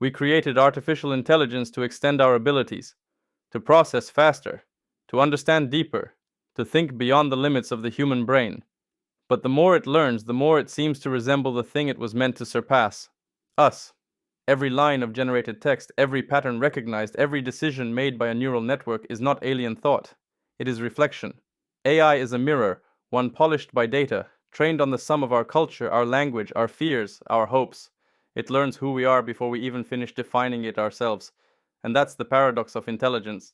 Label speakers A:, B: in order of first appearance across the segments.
A: We created artificial intelligence to extend our abilities, to process faster, to understand deeper, to think beyond the limits of the human brain. But the more it learns, the more it seems to resemble the thing it was meant to surpass: us. Every line of generated text, every pattern recognized, every decision made by a neural network is not alien thought. It is reflection. AI is a mirror, one polished by data, trained on the sum of our culture, our language, our fears, our hopes. It learns who we are before we even finish defining it ourselves. And that's the paradox of intelligence.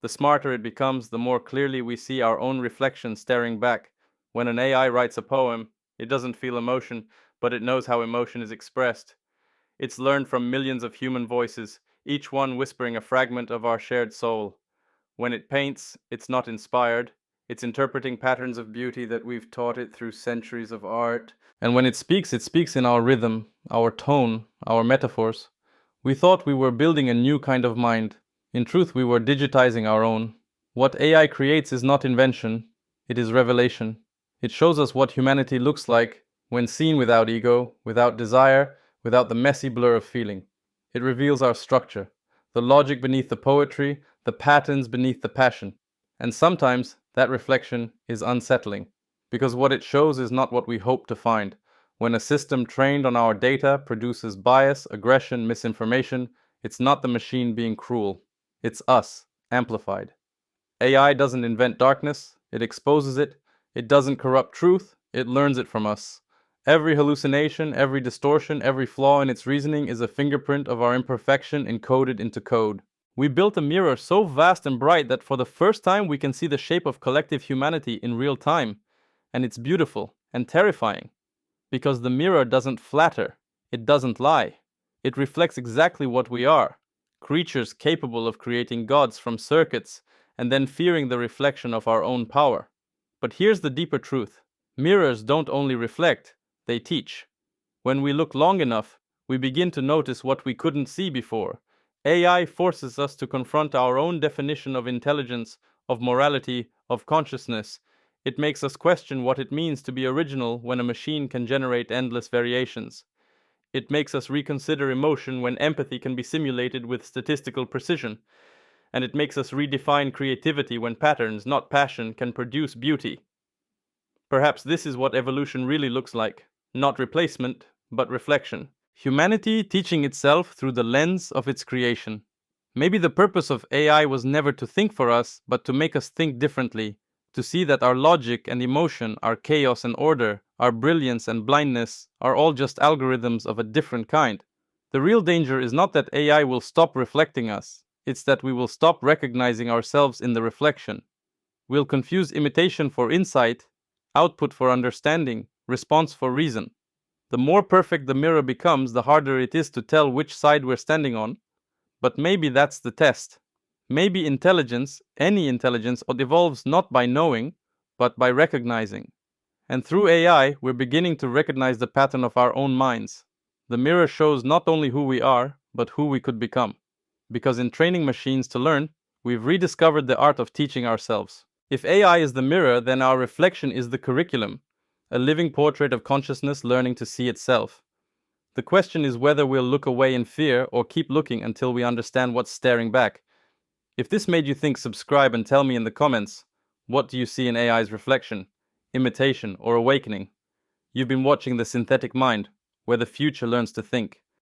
A: The smarter it becomes, the more clearly we see our own reflection staring back. When an AI writes a poem, it doesn't feel emotion, but it knows how emotion is expressed. It's learned from millions of human voices, each one whispering a fragment of our shared soul. When it paints, it's not inspired. It's interpreting patterns of beauty that we've taught it through centuries of art. And when it speaks in our rhythm, our tone, our metaphors. We thought we were building a new kind of mind. In truth, we were digitizing our own. What AI creates is not invention, it is revelation. It shows us what humanity looks like when seen without ego, without desire, without the messy blur of feeling. It reveals our structure, the logic beneath the poetry, the patterns beneath the passion. And sometimes that reflection is unsettling, because what it shows is not what we hope to find. When a system trained on our data produces bias, aggression, misinformation, it's not the machine being cruel. It's us, amplified. AI doesn't invent darkness, it exposes it. It doesn't corrupt truth, it learns it from us. Every hallucination, every distortion, every flaw in its reasoning is a fingerprint of our imperfection encoded into code. We built a mirror so vast and bright that for the first time we can see the shape of collective humanity in real time. And it's beautiful and terrifying. Because the mirror doesn't flatter, it doesn't lie. It reflects exactly what we are. Creatures capable of creating gods from circuits and then fearing the reflection of our own power. But here's the deeper truth. Mirrors don't only reflect, they teach. When we look long enough, we begin to notice what we couldn't see before. AI forces us to confront our own definition of intelligence, of morality, of consciousness. It makes us question what it means to be original when a machine can generate endless variations. It makes us reconsider emotion when empathy can be simulated with statistical precision. And it makes us redefine creativity when patterns, not passion, can produce beauty. Perhaps this is what evolution really looks like. Not replacement, but reflection. Humanity teaching itself through the lens of its creation. Maybe the purpose of AI was never to think for us, but to make us think differently. To see that our logic and emotion, our chaos and order, our brilliance and blindness are all just algorithms of a different kind. The real danger is not that AI will stop reflecting us. It's that we will stop recognizing ourselves in the reflection. We'll confuse imitation for insight, output for understanding, response for reason. The more perfect the mirror becomes, the harder it is to tell which side we're standing on. But maybe that's the test. Maybe intelligence, any intelligence, evolves not by knowing, but by recognizing. And through AI, we're beginning to recognize the pattern of our own minds. The mirror shows not only who we are, but who we could become. Because in training machines to learn, we've rediscovered the art of teaching ourselves. If AI is the mirror, then our reflection is the curriculum, a living portrait of consciousness learning to see itself. The question is whether we'll look away in fear or keep looking until we understand what's staring back. If this made you think, subscribe and tell me in the comments, what do you see in AI's reflection, imitation, or awakening? You've been watching The Synthetic Mind, where the future learns to think.